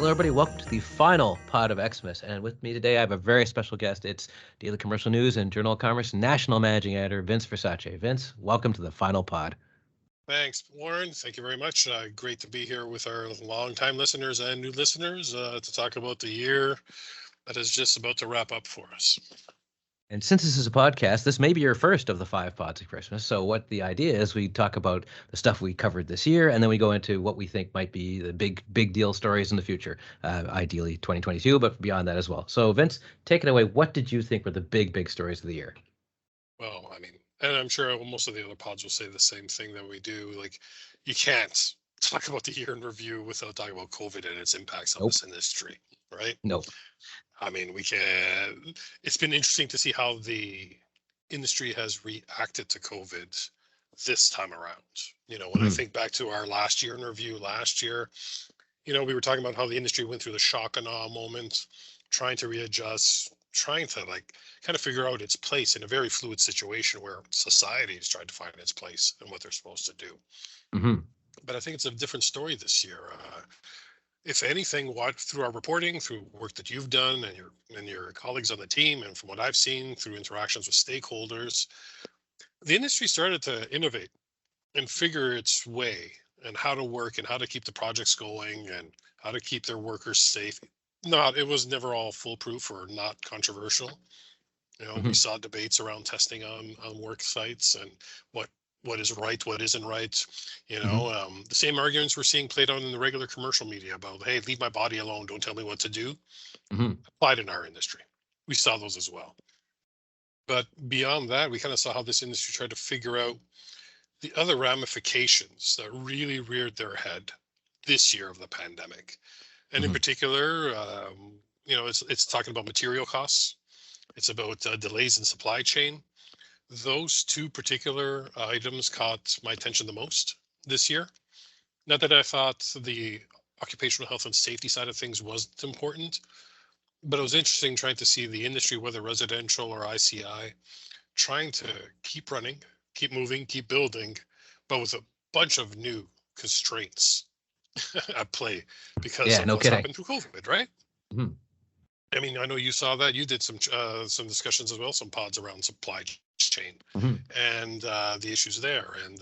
Hello, everybody. Welcome to the final pod of Xmas. And with me today, I have a very special guest. It's Daily Commercial News and Journal of Commerce National Managing Editor, Vince Versace. Vince, welcome to the final pod. Thanks, Warren. Thank you very much. Great to be here with our longtime listeners and new listeners to talk about the year that is just about to wrap up for us. And since this is a podcast, this may be your first of the 5 pods of Christmas. So what the idea is, we talk about the stuff we covered this year, and then we go into what we think might be the big deal stories in the future, ideally 2022, but beyond that as well. So Vince, take it away. What did you think were the big stories of the year? Well, and I'm sure most of the other pods will say the same thing that we do. Like, you can't talk about the year in review without talking about COVID and its impacts on this industry, right? No. We can. It's been interesting to see how the industry has reacted to COVID this time around. When I think back to our last year in review last year, we were talking about how the industry went through the shock and awe moment, trying to readjust, trying to kind of figure out its place in a very fluid situation where society is trying to find its place and what they're supposed to do. Mm-hmm. But I think it's a different story this year. If anything, through our reporting, through work that you've done and your colleagues on the team, and from what I've seen through interactions with stakeholders, the industry started to innovate and figure its way and how to work and how to keep the projects going and how to keep their workers safe. It was never all foolproof or not controversial. We saw debates around testing on work sites and what is right, what isn't right. The same arguments we're seeing played out in the regular commercial media about, hey, leave my body alone, don't tell me what to do, applied in our industry. We saw those as well. But beyond that, we kind of saw how this industry tried to figure out the other ramifications that really reared their head this year of the pandemic. And in particular, it's talking about material costs. It's about delays in supply chain. Those two particular items caught my attention the most this year. Not that I thought the occupational health and safety side of things wasn't important, but it was interesting trying to see the industry, whether residential or ICI, trying to keep running, keep moving, keep building, but with a bunch of new constraints at play because of what's happened through COVID, right? Mm-hmm. I know you saw that. You did some discussions as well, some pods around supply chain and the issues there. And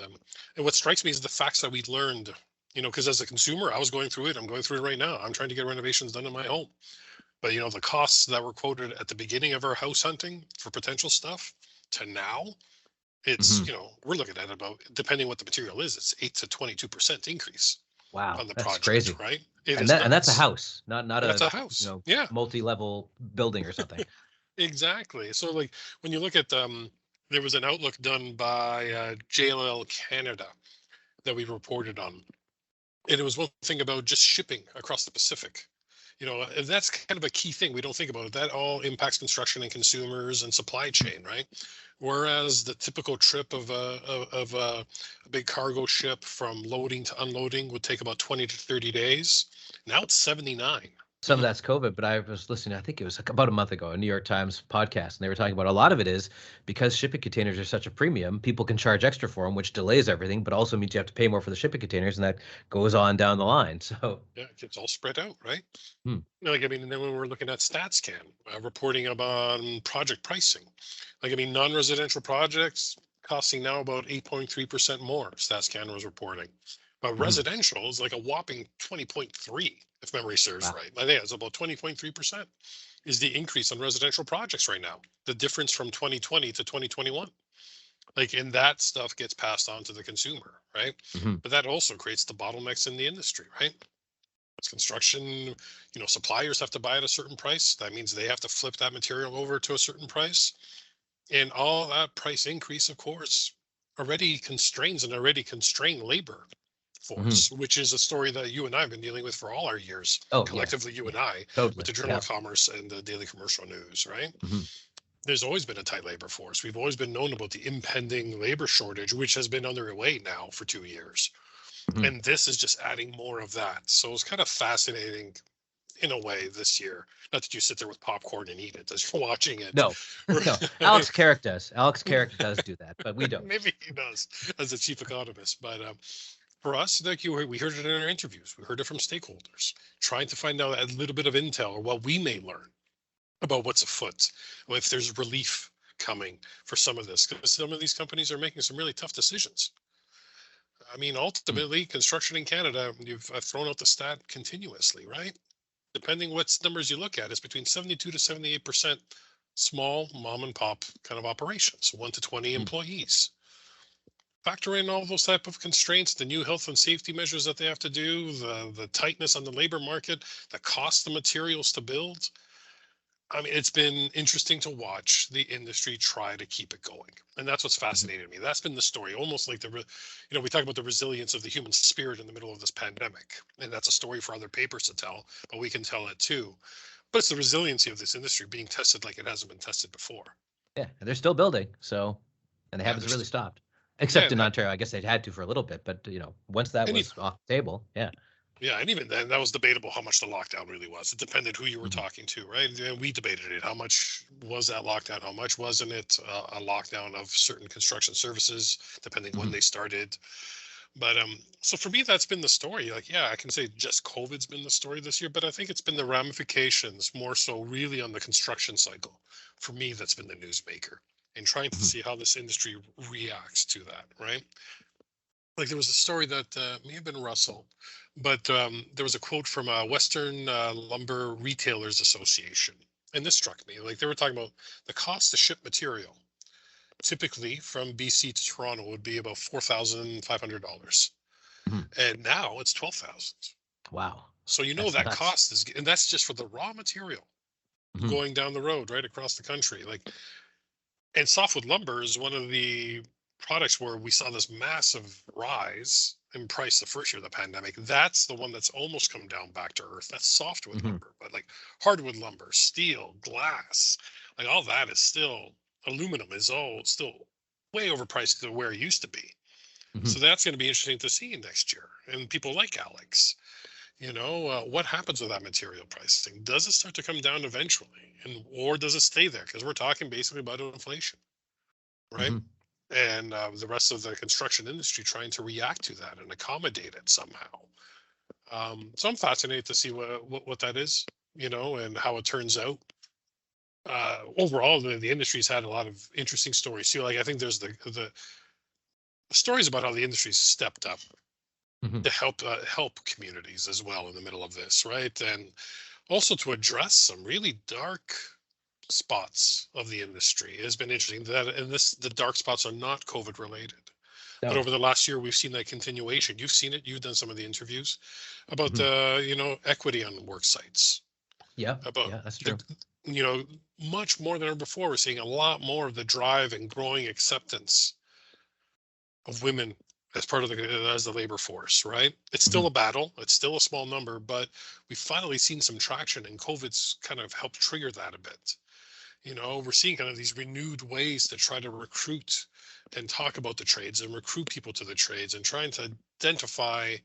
what strikes me is the facts that we learned, because as a consumer, I was going through it. I'm going through it right now. I'm trying to get renovations done in my home. But, the costs that were quoted at the beginning of our house hunting for potential stuff to now, it's, we're looking at about, depending what the material is, it's 8 to 22% increase. Wow, on the that's project, crazy, right? And that's a house, not that's a house. multi-level building or something. Exactly. So, when you look at there was an outlook done by JLL Canada that we reported on, and it was one thing about just shipping across the Pacific. And that's kind of a key thing we don't think about it. That all impacts construction and consumers and supply chain, right? Whereas the typical trip of a big cargo ship from loading to unloading would take about 20 to 30 days. Now it's 79. Some of that's COVID, but I was listening, I think it was about a month ago, a New York Times podcast, and they were talking about a lot of it is because shipping containers are such a premium, people can charge extra for them, which delays everything, but also means you have to pay more for the shipping containers, and that goes on down the line. So yeah, it's all spread out, right? And then when we're looking at StatsCan reporting about project pricing, non-residential projects costing now about 8.3% more. StatsCan was reporting. But residential is like a whopping 20.3, if memory serves right. I think it's about 20.3% is the increase on residential projects right now. The difference from 2020 to 2021. And that stuff gets passed on to the consumer, right? But that also creates the bottlenecks in the industry, right? It's construction, suppliers have to buy at a certain price. That means they have to flip that material over to a certain price. And all that price increase, of course, already constrains an already constrained labor force, which is a story that you and I have been dealing with for all our years, collectively, you and I, with the Journal of Commerce and the Daily Commercial News, right? There's always been a tight labor force. We've always been known about the impending labor shortage, which has been underway now for 2 years. And this is just adding more of that. So it's kind of fascinating in a way this year. Not that you sit there with popcorn and eat it as you're watching it. No. Alex Carrick does. Alex Carrick does do that, but we don't. Maybe he does as a chief economist. But for us, like we heard it in our interviews, we heard it from stakeholders, trying to find out a little bit of intel or what we may learn about what's afoot, or if there's relief coming for some of this, because some of these companies are making some really tough decisions. I mean, Mm. ultimately, construction in Canada, I've thrown out the stat continuously, right? Depending what numbers you look at, it's between 72 to 78% small mom and pop kind of operations, 1 to 20 Mm. employees. Factor in all those type of constraints, the new health and safety measures that they have to do, the tightness on the labor market, the cost of materials to build. I mean, it's been interesting to watch the industry try to keep it going. And that's what's Mhm. fascinated me. That's been the story, almost like we talk about the resilience of the human spirit in the middle of this pandemic. And that's a story for other papers to tell, but we can tell it too. But it's the resiliency of this industry being tested like it hasn't been tested before. Yeah, and they're still building, so and they Yeah, haven't really stopped. yeah, Except in Ontario, I guess they'd had to for a little bit, but once that and was off the table, yeah. yeah, and even then, that was debatable how much the lockdown really was. It depended who you were Mhm. talking to, right? And we debated it. How much was that lockdown? How much wasn't it a lockdown of certain construction services, depending when Mhm. they started? But so for me, that's been the story. Like, yeah, I can say just COVID's been the story this year, but I think it's been the ramifications more so really on the construction cycle. For me, that's been the newsmaker and trying to Mhm. see how this industry reacts to that, right? Like there was a story that may have been Russell, but there was a quote from a Western Lumber Retailers Association, and this struck me. Like they were talking about the cost to ship material, typically from BC to Toronto, would be about $4,500, Mhm. and now it's 12,000. Wow, So that's that nuts. cost is, and that's just for the raw material Mhm. going down the road right across the country. Like, and softwood lumber is one of the products where we saw this massive rise in price the first year of the pandemic. That's the one that's almost come down back to earth. That's softwood Mhm. lumber, but like hardwood lumber, steel, glass, like all that is still, aluminum is all still way overpriced to where it used to be. Mhm. So that's going to be interesting to see next year. And people like Alex, what happens with that material pricing? Does it start to come down eventually, and or does it stay there? Because we're talking basically about inflation, right? Mhm. And the rest of the construction industry trying to react to that and accommodate it somehow. So I'm fascinated to see what that is, and how it turns out. Overall, the industry's had a lot of interesting stories too. Like I think there's the stories about how the industry's stepped up Mhm. to help communities as well in the middle of this, right? And also to address some really dark spots of the industry. It has been interesting that, and the dark spots are not COVID related. But No. over the last year, we've seen that continuation. You've seen it. You've done some of the interviews about Mhm. the, equity on work sites. Yeah, About yeah, that's the, true. you know, much more than ever before. We're seeing a lot more of the drive and growing acceptance of women as part of as the labor force. Right? It's still Mhm. a battle. It's still a small number, but we've finally seen some traction, and COVID's kind of helped trigger that a bit. We're seeing kind of these renewed ways to try to recruit and talk about the trades and recruit people to the trades and trying to identify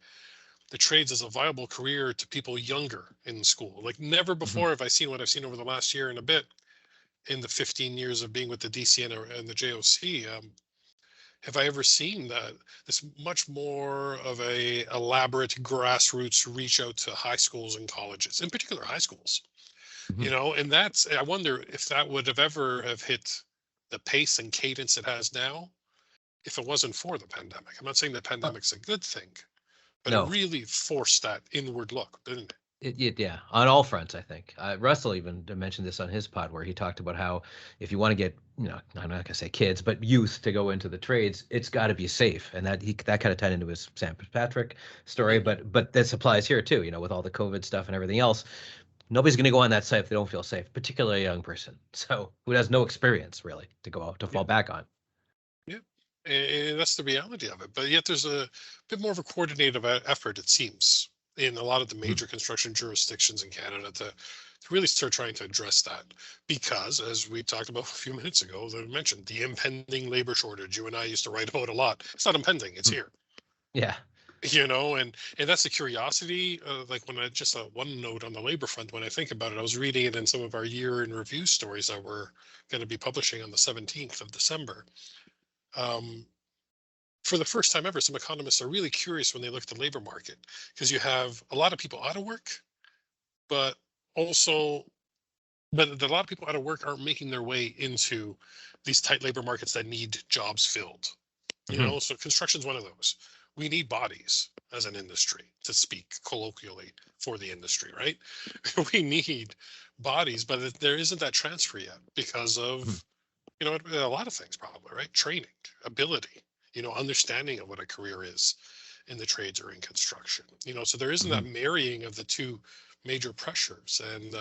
the trades as a viable career to people younger in school. Like never Mhm. before have I seen what I've seen over the last year and a bit in the 15 years of being with the DCN and the JOC. Have I ever seen that this much more of a elaborate grassroots reach out to high schools and colleges, in particular high schools, Mhm. and that's, I wonder if that would have ever have hit the pace and cadence it has now if it wasn't for the pandemic. I'm not saying the Uh, pandemic's a good thing, but it no. really forced that inward look, didn't it? Yeah, on all fronts, I think. Russell even mentioned this on his pod where he talked about how if you want to get, I'm not gonna say kids, but youth to go into the trades, it's got to be safe, and that kind of tied into his St. Patrick story, Hmm. but this applies here too. With all the COVID stuff and everything else, nobody's gonna go on that site if they don't feel safe, particularly a young person, so who has no experience really to go out to Yeah, fall back on. yeah. And that's the reality of it. But yet there's a bit more of a coordinated effort, it seems, in a lot of the Mhm. major construction jurisdictions in Canada to really start trying to address that. Because as we talked about a few minutes ago, as I mentioned the impending labor shortage you and I used to write about a lot. It's not impending, it's Mhm. here. Yeah. And that's the curiosity. Like when I just one note on the labor front, when I think about it, I was reading it in some of our year in review stories that we're going to be publishing on the 17th of December. Um, for the first time ever, some economists are really curious when they look at the labor market, because you have a lot of people out of work, but also, but a lot of people out of work aren't making their way into these tight labor markets that need jobs filled. Hmm. So construction's one of those. We need bodies as an industry, to speak colloquially for the industry, right? We need bodies, but there isn't that transfer yet because Hmm. of, a lot of things probably, right? Training, ability, understanding of what a career is in the trades or in construction. So there isn't Hmm. that marrying of the two major pressures. And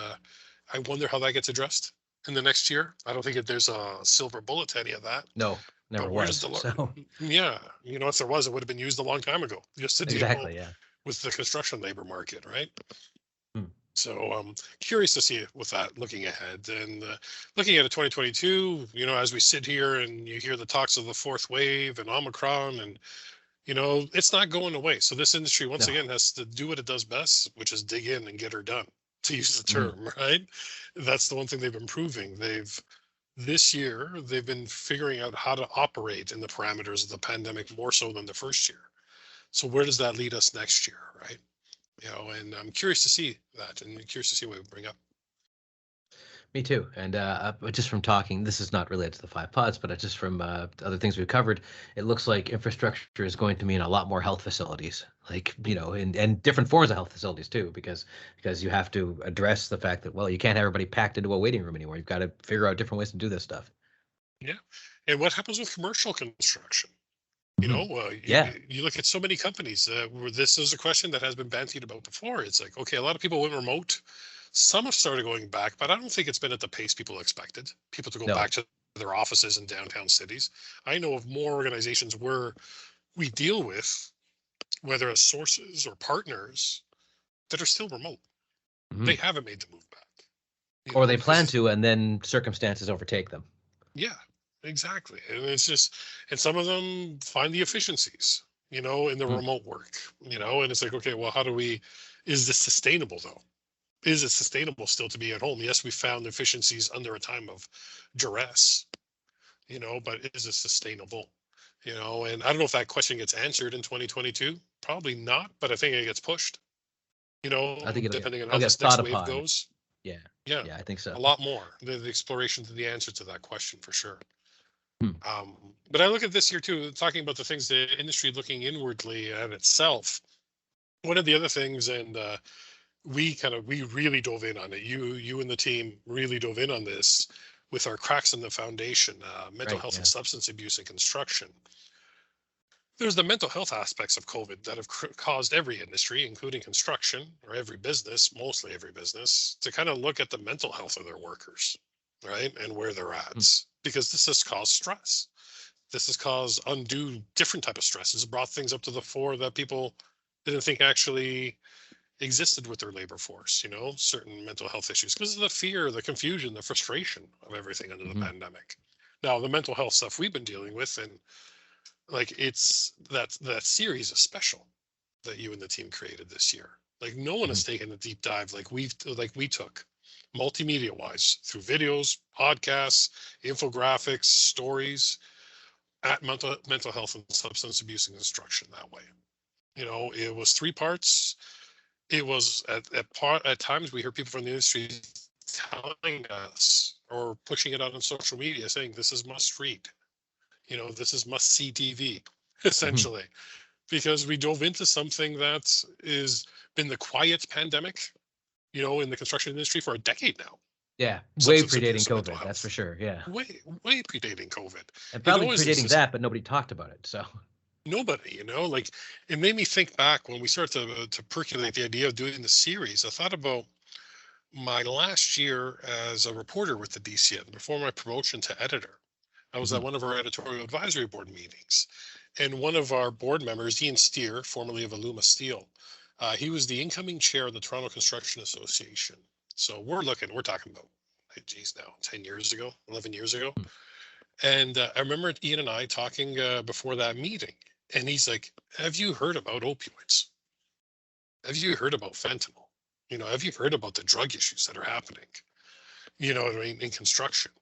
I wonder how that gets addressed in the next year. I don't think there's a silver bullet to any of that. No, But never where's was. the, So yeah, if there was, it would have been used a long time ago just to deal exactly, yeah. with the construction labor market, right? Hmm. So I'm curious to see with that looking ahead and looking at a 2022, as we sit here and you hear the talks of the fourth wave and Omicron, and, it's not going away. So this industry, once No. again, has to do what it does best, which is dig in and get her done, to use the Hmm. term, right? That's the one thing they've been proving. This year, they've been figuring out how to operate in the parameters of the pandemic more so than the first year. So where does that lead us next year, right? And I'm curious to see that, and curious to see what we bring up. Me too. And but just from talking, this is not related to the five pods, but just from other things we've covered, it looks like infrastructure is going to mean a lot more health facilities, like and different forms of health facilities too, because you have to address the fact that, well, you can't have everybody packed into a waiting room anymore. You've got to figure out different ways to do this stuff. Yeah. And what happens with commercial construction? Hmm. Yeah. You look at so many companies where this is a question that has been bantied about before. It's like, okay, a lot of people went remote. Some have started going back, but I don't think it's been at the pace people expected. People to go back No. to their offices in downtown cities. I know of more organizations where we deal with, whether as sources or partners, that are still remote. Hmm. They haven't made the move back, Or they plan because to, and then circumstances overtake them. yeah, exactly. And it's just, and some of them find the efficiencies, in the Hmm. remote work, and it's like, okay, well, is this sustainable though? Is it sustainable still to be at home? Yes, we found efficiencies under a time of duress, but is it sustainable? And I don't know if that question gets answered in 2022. Probably not, but I think it gets pushed, I think depending on how it'll get this thought next wave upon. goes. Yeah. Yeah, Yeah, I think so. a lot more. The exploration to the answer to that question for sure. Hmm. But I look at this year too, talking about the things, the industry looking inwardly at itself. One of the other things, and we really dove in on it. You and the team really dove in on this with our cracks in the foundation, mental Right. health and Yeah. substance abuse in construction. There's the mental health aspects of COVID that have caused every industry, including construction, or every business, mostly every business, to kind of look at the mental health of their workers, right, and where they're Hmm. at, because this has caused stress. This has caused undue different type of stresses, brought things up to the fore that people didn't think actually existed with their labor force, certain mental health issues because of the fear, the confusion, the frustration of everything under the Hmm. pandemic. Now, the mental health stuff we've been dealing with, and like, it's that series is special that you and the team created this year. Like, no one Hmm. has taken a deep dive like we took, multimedia wise, through videos, podcasts, infographics, stories, at mental health and substance abuse and construction that way. It was three parts. It was at times we hear people from the industry telling us or pushing it out on social media saying this is must read. This is must see TV, Hmm. essentially, because we dove into something that is been the quiet pandemic, in the construction industry for a decade now. Yeah. Way Substance predating abuse and mental COVID. That's for health, sure. Yeah. way predating COVID. And It probably always predating existed. that, but nobody talked about it. So. Nobody, like, it made me think back when we started to percolate the idea of doing the series. I thought about my last year as a reporter with the DCN before my promotion to editor. I was at Hmm. one of our editorial advisory board meetings, and one of our board members, Ian Steer, formerly of Aluma Steel, he was the incoming chair of the Toronto Construction Association. So we're talking about, geez, now 10 years ago, 11 years ago. And I remember Ian and I talking before that meeting, and he's like, "Have you heard about opioids? Have you heard about fentanyl? Have you heard about the drug issues that are happening? You know what I mean, in construction?"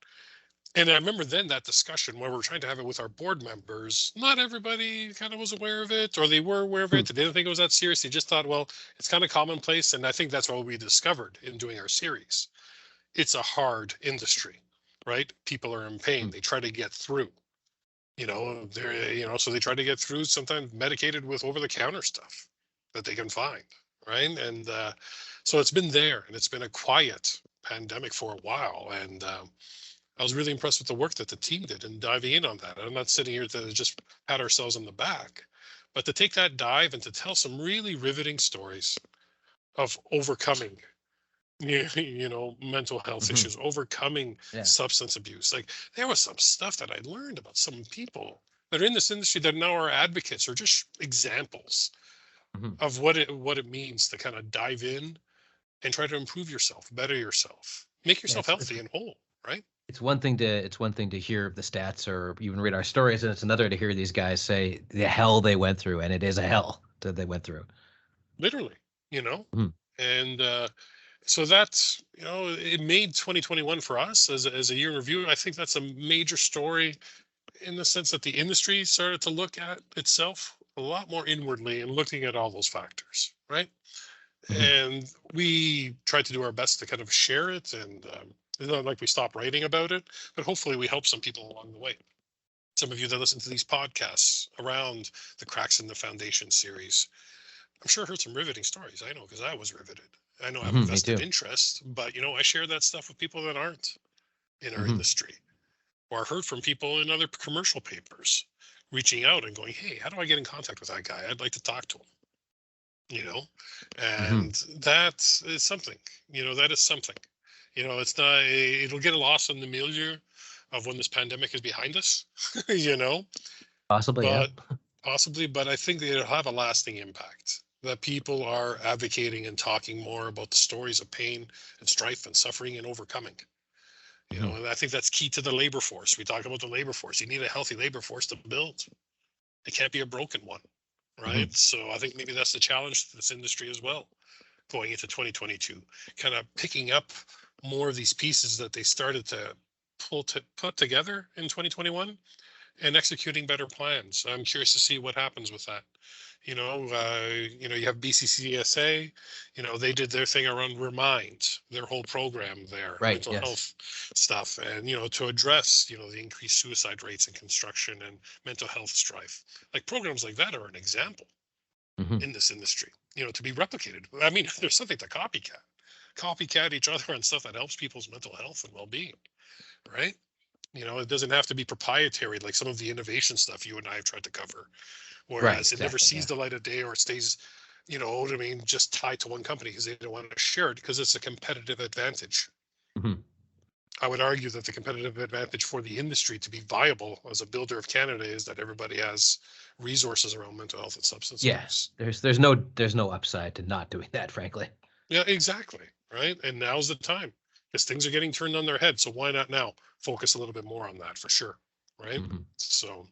And I remember then that discussion where we're trying to have it with our board members. Not everybody kind of was aware of it, or they were aware of it. They didn't think it was that serious. They just thought, well, it's kind of commonplace. And I think that's what we discovered in doing our series. It's a hard industry, right? People are in pain. They try to get through. So they try to get through, sometimes medicated with over-the-counter stuff that they can find, right? And so it's been there, and it's been a quiet pandemic for a while. And I was really impressed with the work that the team did in diving in on that. I'm not sitting here to just pat ourselves on the back, but to take that dive and to tell some really riveting stories of overcoming mental health issues, overcoming substance abuse. Like, there was some stuff that I learned about some people that are in this industry that now are advocates, or just examples of what it means to kind of dive in and try to improve yourself, better yourself, make yourself healthy and whole, right? It's one thing to hear the stats or even read our stories, and it's another to hear these guys say the hell they went through, and it is a hell that they went through. Literally, and so that's, it made 2021 for us as a year in review. I think that's a major story in the sense that the industry started to look at itself a lot more inwardly and looking at all those factors, right? And we tried to do our best to kind of share it, and it's not like we stopped writing about it, but hopefully we help some people along the way. Some of you that listen to these podcasts around the Cracks in the Foundation series, I'm sure heard some riveting stories. I know, because I was riveted. I know I have a vested interest, but I share that stuff with people that aren't in our industry, or heard from people in other commercial papers reaching out and going, hey, how do I get in contact with that guy? I'd like to talk to him. And that is something, that is something, it's not, it'll get lost in the milieu of when this pandemic is behind us, possibly, but I think that it'll have a lasting impact, that people are advocating and talking more about the stories of pain and strife and suffering and overcoming. And I think that's key to the labor force. We talk about the labor force. You need a healthy labor force to build. It can't be a broken one, right? So I think maybe that's the challenge to this industry as well, going into 2022, kind of picking up more of these pieces that they started to put together in 2021 and executing better plans. I'm curious to see what happens with that. You have BCCSA, they did their thing around Remind, their whole program there, mental health stuff, and, to address, the increased suicide rates in construction and mental health strife. Like, programs like that are an example in this industry, to be replicated. I mean, there's something to copycat each other on stuff that helps people's mental health and well-being, right? It doesn't have to be proprietary like some of the innovation stuff you and I have tried to cover. Whereas it never sees the light of day, or stays, just tied to one company because they don't want to share it because it's a competitive advantage. I would argue that the competitive advantage for the industry to be viable as a builder of Canada is that everybody has resources around mental health and substance abuse. There's no upside to not doing that, frankly. Yeah, exactly. Right. And now's the time, because things are getting turned on their head. So why not now focus a little bit more on that, for sure. Right. So.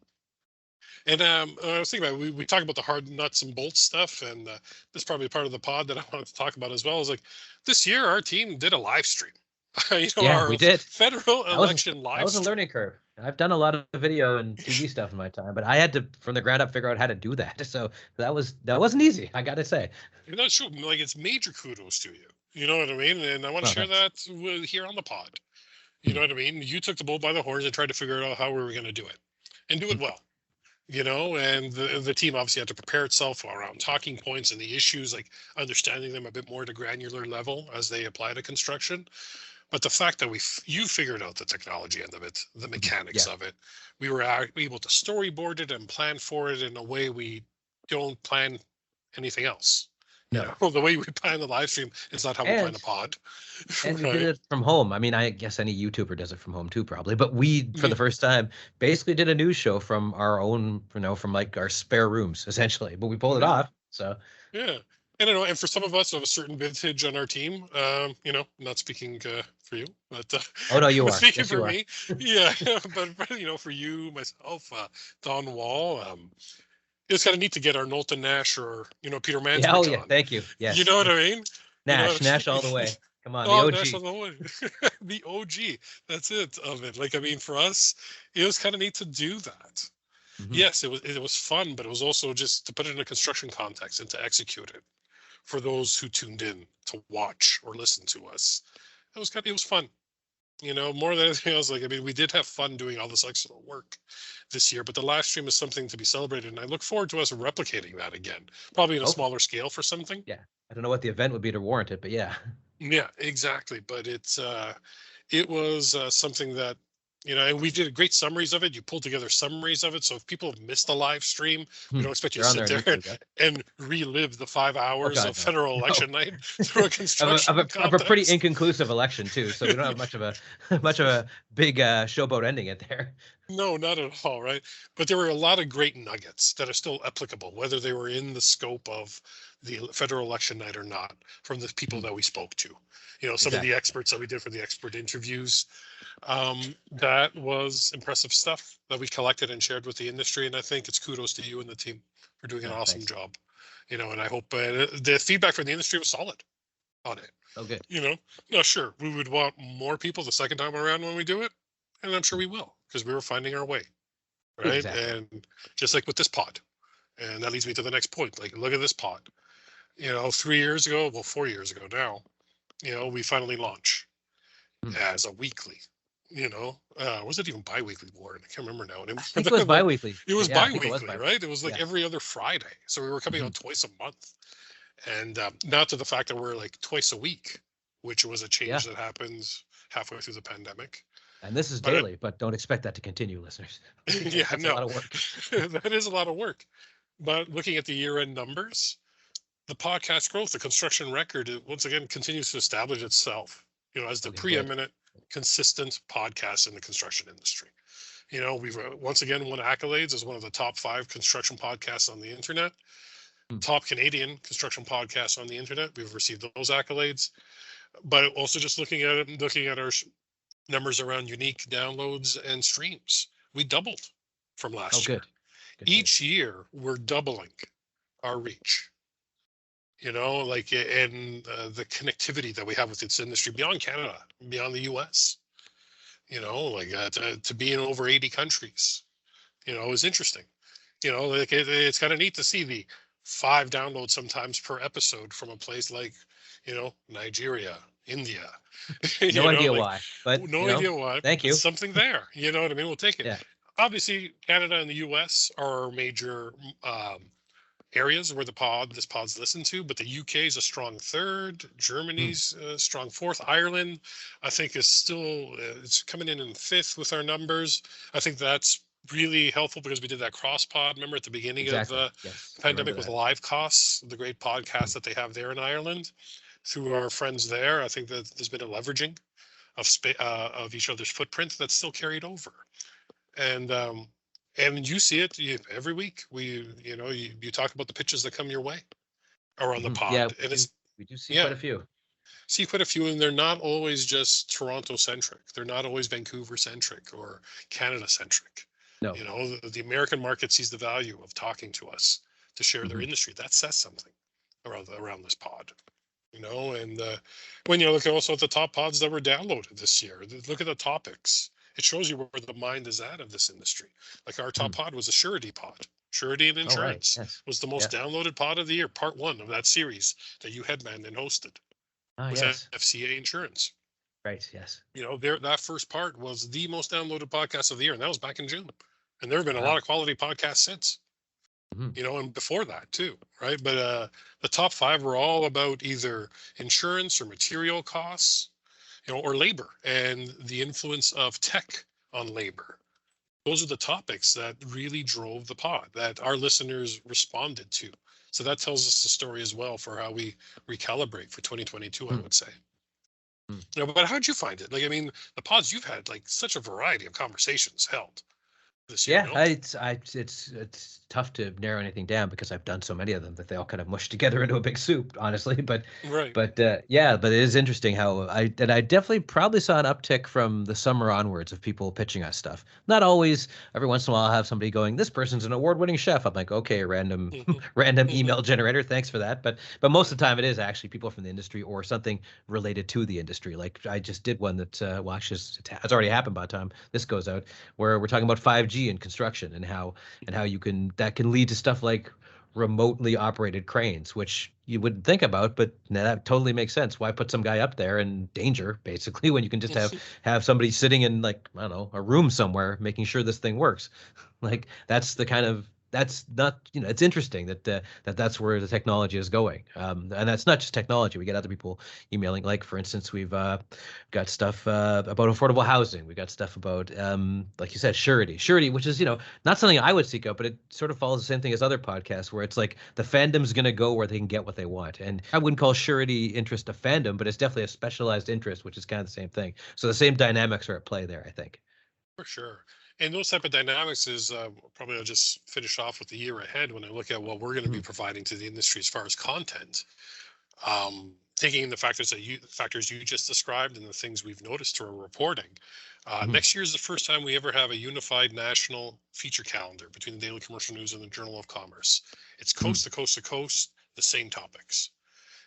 And I was thinking about, we talk about the hard nuts and bolts stuff, and this is probably part of the pod that I wanted to talk about as well. Is like, this year our team did a live stream. We did federal election live. That was a learning curve. I've done a lot of video and TV stuff in my time, but I had to, from the ground up, figure out how to do that. So that wasn't easy, I got to say. That's true. Like, it's major kudos to you. You know what I mean? And I want to share that here on the pod. You know what I mean? You took the bull by the horns and tried to figure out how we were going to do it, and do it well. And the team obviously had to prepare itself around talking points and the issues, like understanding them a bit more at a granular level as they apply to construction. But the fact that you figured out the technology end of it, the mechanics of it, we were able to storyboard it and plan for it in a way we don't plan anything else. No. The way we plan the live stream is not how we plan a pod. And we did it from home. I mean, I guess any YouTuber does it from home too, probably. But we, for the first time, basically did a news show from our own, from like our spare rooms, essentially. But we pulled it off. So yeah. And and for some of us of a certain vintage on our team, not speaking for you, but oh no, you are speaking yes, for me, yeah. But for you, myself, Don Wall, it's kind of neat to get our Knowlton Nash or Peter Mansbridge on. Thank you. Yes. You know what I mean? Nash all the way. Come on, the Oh, OG. National One, the OG. That's it of it. Like, I mean, for us, it was kind of neat to do that. Mhm. Yes, it was fun, but it was also just to put it in a construction context and to execute it for those who tuned in to watch or listen to us. It was fun. More than anything else, like, I mean, we did have fun doing all this excellent work this year, but the live stream is something to be celebrated, and I look forward to us replicating that again, probably in a Hopefully. smaller scale for something. Yeah. I don't know what the event would be to warrant it, but yeah. Yeah, exactly. But it was something that, and we did great summaries of it. You pulled together summaries of it. So if people have missed the live stream, we don't expect you They're to on sit there on there YouTube, yeah? and relive the 5 Oh hours God, of no. federal No. election night through a Of construction a pretty context. inconclusive election too, so we don't have much of a big showboat ending it there. No, not at all, right? But there were a lot of great nuggets that are still applicable, whether they were in the scope of the federal election night or not, from the people Mhm. that we spoke to. Some of the Exactly. experts that we did for the expert interviews. That was impressive stuff that we collected and shared with the industry. And I think it's kudos to you and the team for doing an No, awesome thanks. job. And I hope the feedback from the industry was solid on it. Oh, good. Now, sure, we would want more people the second time around when we do it. And I'm sure we will, because we were finding our way. Right. Exactly. And just like with this pod. And that leads me to the next point. Like, look at this pod. 3 years ago, well, 4 years ago now, we finally launch Hmm. as a weekly. Was it even bi-weekly, Warren? I can't remember now. I think it was Like, bi-weekly. it was Yeah, I think it was bi-weekly, bi-weekly. right? It was like Yeah. every other Friday. So we were coming Mhm. out twice a month. And not to the fact that we're like twice a week, which was a Yeah. change that happens halfway through the pandemic. And this is But daily, but don't expect that to continue, listeners. yeah, That's a no, lot of work. that is a lot of work. But looking at the year-end numbers, the podcast growth, the construction record, it once again continues to establish itself, as the Okay, good. preeminent, consistent podcast in the construction industry. We've once again won accolades as one of the top 5 construction podcasts on the internet, Hmm. top Canadian construction podcasts on the internet. We've received those accolades, but also just looking at our numbers around unique downloads and streams, we doubled from Oh, last year. good. Good. Each year, we're doubling our reach. Like, and the connectivity that we have with this industry beyond Canada, beyond the US, like to be in over 80 countries, is interesting. Like it's kind of neat to see the 5 downloads sometimes per episode from a place like, Nigeria, India. No idea Like, why, but no idea why, thank but you. something there. You know what I mean? We'll take it. Yeah. Obviously, Canada and the US are our major areas where this pod's listened to, but the UK is a strong third. Hmm. Germany's a strong fourth. Ireland, I think, is still it's coming in fifth with our numbers. I think that's really helpful because we did that cross pod. Remember at the beginning of Exactly. the Yes. I remember pandemic with that. Live Costs, the great podcast that they have there in Ireland. Through our friends there, I think that there's been a leveraging of each other's footprint that's still carried over. And you see it every week. You talk about the pitches that come your way around the Yeah, pond, and it's we do see yeah, quite a few. see quite a few, and they're not always just Toronto centric. They're not always Vancouver centric or Canada centric. No. The American market sees the value of talking to us to share their Mhm. industry. That says something around this pod. And when you look also at the top pods that were downloaded this year, look at the topics. It shows you where the mind is at of this industry. Like our top Hmm. pod was a surety pod. Surety and All right. insurance Yes. was the most Yes. downloaded pod of the year, part 1 of that series that you headmanned and hosted Ah, with yes. FCA Insurance. Right. Yes. That first part was the most downloaded podcast of the year, and that was back in June. And there have been a Wow. lot of quality podcasts since. Mhm. And before that too, right? But the top 5 were all about either insurance or material costs, or labor and the influence of tech on labor. Those are the topics that really drove the pod that our listeners responded to. So that tells us the story as well for how we recalibrate for 2022, I Hmm. would say. Hmm. But how'd you find it? Like, I mean, the pods you've had, like, such a variety of conversations held. this year, Yeah, no? it's tough to narrow anything down because I've done so many of them that they all kind of mush together into a big soup, honestly. Right. Yeah, but it is interesting how I definitely probably saw an uptick from the summer onwards of people pitching us stuff. Not always. Every once in a while, I'll have somebody going, "This person's an award-winning chef." I'm like, "Okay, random Hmm. random Hmm. email generator. Thanks for that." But most Right. of the time, it is actually people from the industry or something related to the industry. Like I just did one that well, actually, it's already happened by the time this goes out where we're talking about 5G and construction and how you can that can lead to stuff like remotely operated cranes, which you wouldn't think about, but now that totally makes sense. Why put some guy up there in danger, basically, when you can just have somebody sitting in like, I don't know, a room somewhere making sure this thing works. Like that's the kind of that's not it's interesting that's where the technology is going, and that's not just technology. We get other people emailing, like for instance we've got stuff about affordable housing. We got stuff about like you said, surety, which is not something I would seek out, but it sort of follows the same thing as other podcasts where it's like the fandom's going to go where they can get what they want. And I wouldn't call surety interest a fandom, but it's definitely a specialized interest, which is kind of the same thing. So the same dynamics are at play there, I think. For sure. And those type of dynamics is probably I'll just finish off with the year ahead when I look at what we're going to be Mhm. providing to the industry as far as content. Taking in the factors you just described and the things we've noticed through our reporting. Mhm. Next year is the first time we ever have a unified national feature calendar between the Daily Commercial News and the Journal of Commerce. It's Mhm. coast to coast to coast, the same topics.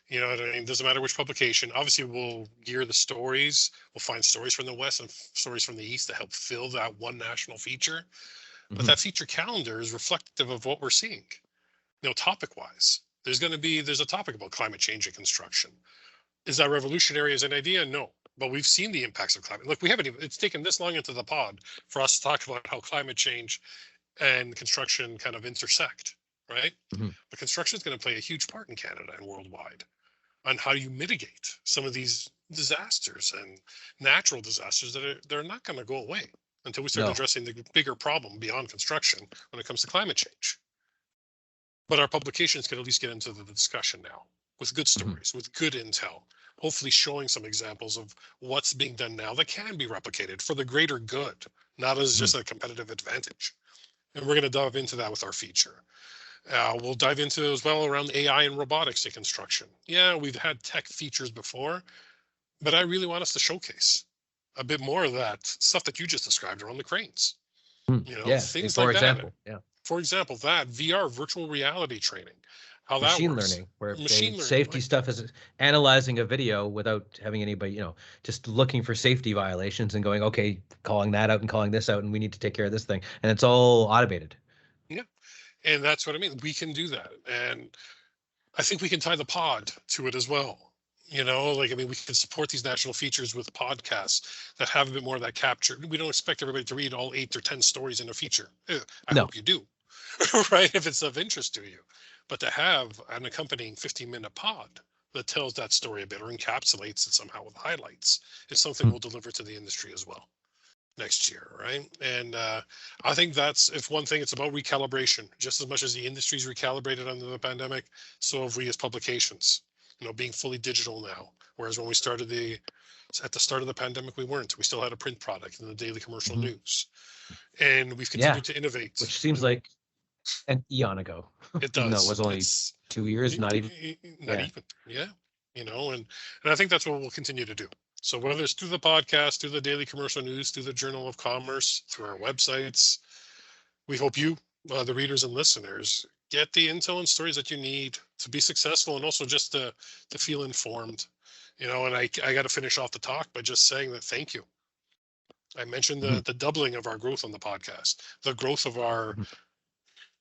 You know what I mean? Doesn't matter which publication. Obviously, we'll gear the stories. We'll find stories from the West and stories from the East to help fill that one national feature. But Mhm. that feature calendar is reflective of what we're seeing. Topic wise, there's a topic about climate change and construction. Is that revolutionary as an idea? No. But we've seen the impacts of climate. Look, we haven't even, it's taken this long into the pod for us to talk about how climate change and construction kind of intersect, right? Mhm. But construction is going to play a huge part in Canada and worldwide on how you mitigate some of these disasters and natural disasters that they're not going to go away until we start No. addressing the bigger problem beyond construction when it comes to climate change. But our publications can at least get into the discussion now with good Mhm. stories, with good intel, hopefully showing some examples of what's being done now that can be replicated for the greater good, not as Mhm. just a competitive advantage. And we're going to dive into that with our feature. We'll dive into as well around AI and robotics in construction. Yeah, we've had tech features before, but I really want us to showcase a bit more of that stuff that you just described around the cranes. Mhm. Yeah. Things For like that. example, yeah. For example, that VR virtual reality training, how that Machine works. learning, where they Machine learning, safety like stuff is analyzing a video without having anybody, just looking for safety violations and going, okay, calling that out and calling this out, and we need to take care of this thing, and it's all automated. yeah. And that's what I mean. We can do that. And I think we can tie the pod to it as well. I mean, we can support these national features with podcasts that have a bit more of that capture. We don't expect everybody to read all 8 or 10 stories in a feature. I No. hope you do, right? If it's of interest to you. But to have an accompanying 15-minute pod that tells that story a bit or encapsulates it somehow with highlights is something Hmm. we'll deliver to the industry as well next year, right? And I think that's if one thing, it's about recalibration. Just as much as the industry's recalibrated under the pandemic, so have we as publications. Being fully digital now, whereas when we started at the start of the pandemic, we weren't. We still had a print product in the Daily Commercial Hmm. News, and we've Yeah, continued to innovate. which seems like an eon ago, It even though it does. was only It's 2 years, not even. not Yeah. even, yeah. And I think that's what we'll continue to do. So whether it's through the podcast, through the Daily Commercial News, through the Journal of Commerce, through our websites, we hope you, the readers and listeners, get the intel and stories that you need to be successful, and also just to feel informed. And I got to finish off the talk by just saying that thank you. I mentioned Mhm. the doubling of our growth on the podcast, the growth of our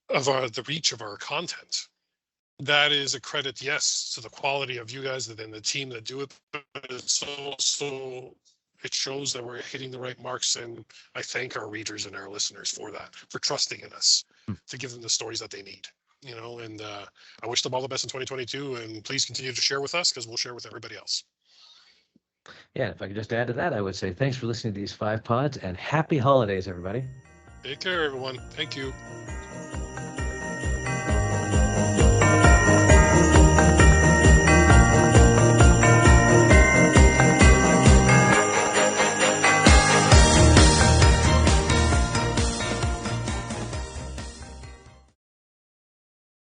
Mhm. the reach of our content. That is a credit, yes, to the quality of you guys and the team that do it, but it's also it shows that we're hitting the right marks, and I thank our readers and our listeners for that, for trusting in us to give them the stories that they need. And I wish them all the best in 2022, and please continue to share with us because we'll share with everybody else. Yeah, if I could just add to that, I would say thanks for listening to these 5 pods and happy holidays, everybody. Take care, everyone. Thank you.